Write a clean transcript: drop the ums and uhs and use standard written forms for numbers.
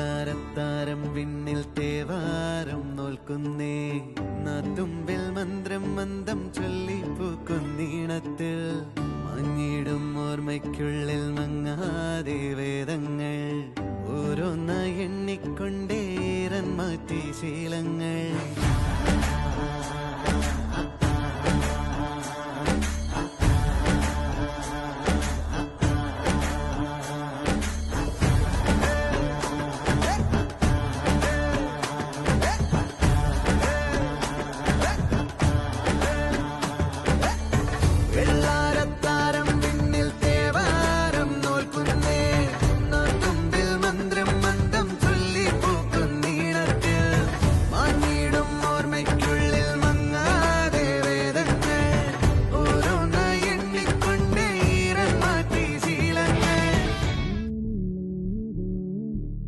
താരത്താരം വിണ്ണിൽ തേവാരം നോൽക്കുന്നേ നാത്തുമ്പിൽ മന്ത്രം മന്ദം ചൊല്ലിപ്പൂക്കുന്നീണത്തിൽ മങ്ങിടും ഓർമ്മയ്ക്കുള്ളിൽ മങ്ങാതെ വേദങ്ങൾ ഓരോന്നായി എണ്ണിക്കൊണ്ടേരൻ മാറ്റി ശീലങ്ങൾ